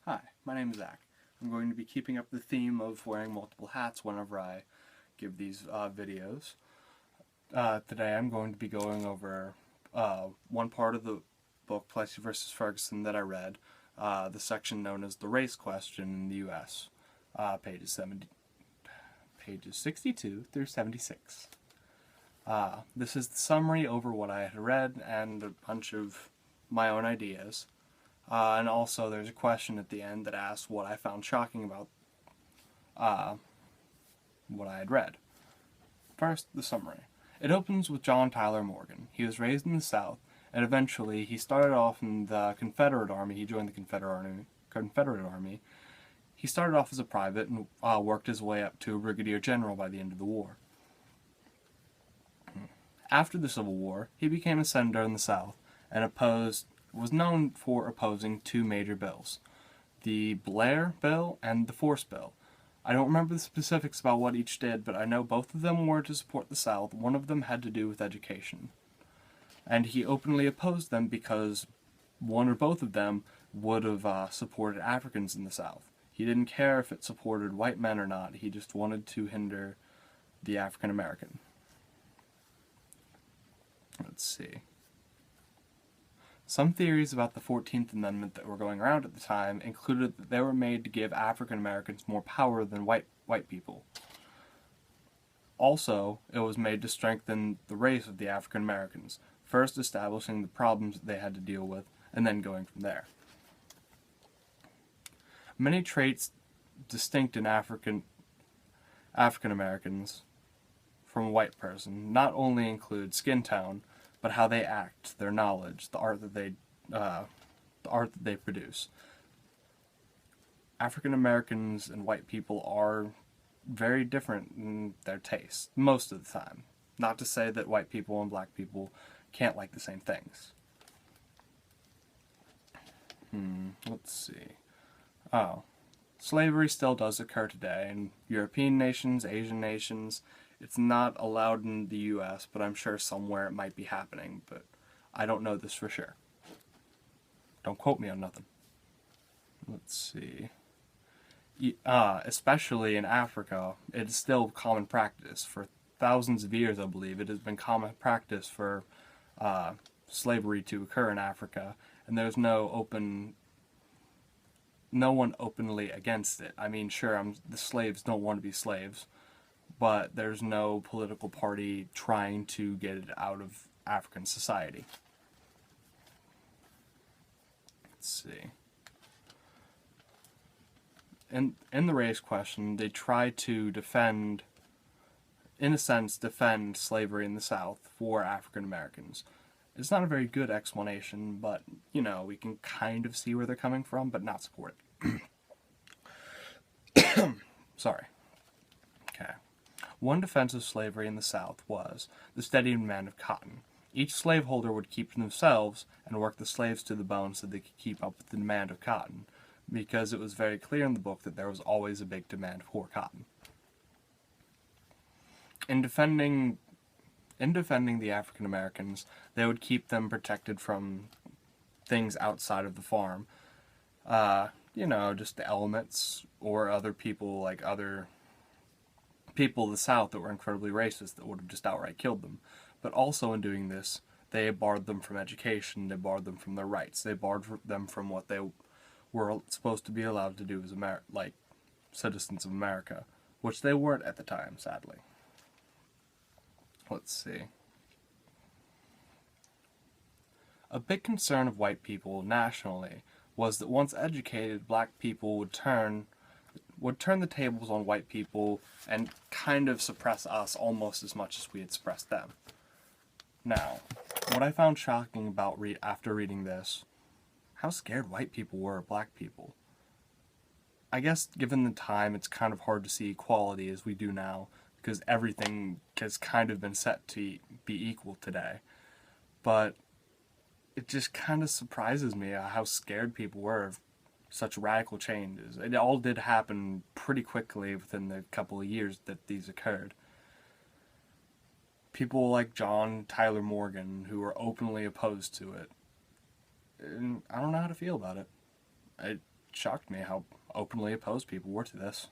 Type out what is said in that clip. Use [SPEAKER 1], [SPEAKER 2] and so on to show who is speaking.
[SPEAKER 1] Hi, my name is Zach. I'm going to be keeping up the theme of wearing multiple hats whenever I give these videos. Today I'm going to be going over one part of the book, Plessy vs. Ferguson, that I read, the section known as The Race Question in the U.S., pages 62 through 76. This is the summary over what I had read and a bunch of my own ideas. And also there's a question at the end that asks what I found shocking about what I had read. First, the summary. It opens with John Tyler Morgan. He was raised in the South, and eventually he started off in the Confederate Army. He joined the Confederate Army. He started off as a private and worked his way up to a brigadier general by the end of the war. After the Civil War, he became a senator in the South and was known for opposing two major bills, the Blair Bill and the Force Bill. I don't remember the specifics about what each did, but I know both of them were to support the South. One of them had to do with education. And he openly opposed them because one or both of them would have supported Africans in the South. He didn't care if it supported white men or not. He just wanted to hinder the African American. Let's see. Some theories about the 14th Amendment that were going around at the time included that they were made to give African Americans more power than white people. Also, it was made to strengthen the race of the African Americans, first establishing the problems that they had to deal with, and then going from there. Many traits distinct in African Americans from a white person not only include skin tone, but how they act, their knowledge, the art that they produce. African Americans and white people are very different in their tastes, most of the time. Not to say that white people and black people can't like the same things. Let's see. Slavery still does occur today in European nations, Asian nations. It's not allowed in the U.S., but I'm sure somewhere it might be happening, but I don't know this for sure. Don't quote me on nothing. Let's see. Especially in Africa, it is still common practice. For thousands of years, I believe, it has been common practice for slavery to occur in Africa, and there's no one openly against it. I mean, sure, the slaves don't want to be slaves, but there's no political party trying to get it out of African society. Let's see. In the race question, they try to defend slavery in the South for African Americans. It's not a very good explanation, but, we can kind of see where they're coming from, but not support it. Sorry. Okay. One defense of slavery in the South was the steady demand of cotton. Each slaveholder would keep to themselves and work the slaves to the bone so they could keep up with the demand of cotton, because it was very clear in the book that there was always a big demand for cotton. In defending the African Americans, they would keep them protected from things outside of the farm. Just the elements or other people, like other people of the South that were incredibly racist that would have just outright killed them. But also in doing this, they barred them from education, they barred them from their rights, they barred them from what they were supposed to be allowed to do as citizens of America, which they weren't at the time, sadly. Let's see. A big concern of white people nationally was that once educated, black people would turn the tables on white people and kind of suppress us almost as much as we had suppressed them. Now, what I found shocking about after reading this, how scared white people were of black people. I guess given the time, it's kind of hard to see equality as we do now, because everything has kind of been set to be equal today. But it just kind of surprises me how scared people were of such radical changes. It all did happen pretty quickly within the couple of years that these occurred. People like John Tyler Morgan, who were openly opposed to it, and I don't know how to feel about it. shocked me how openly opposed people were to this.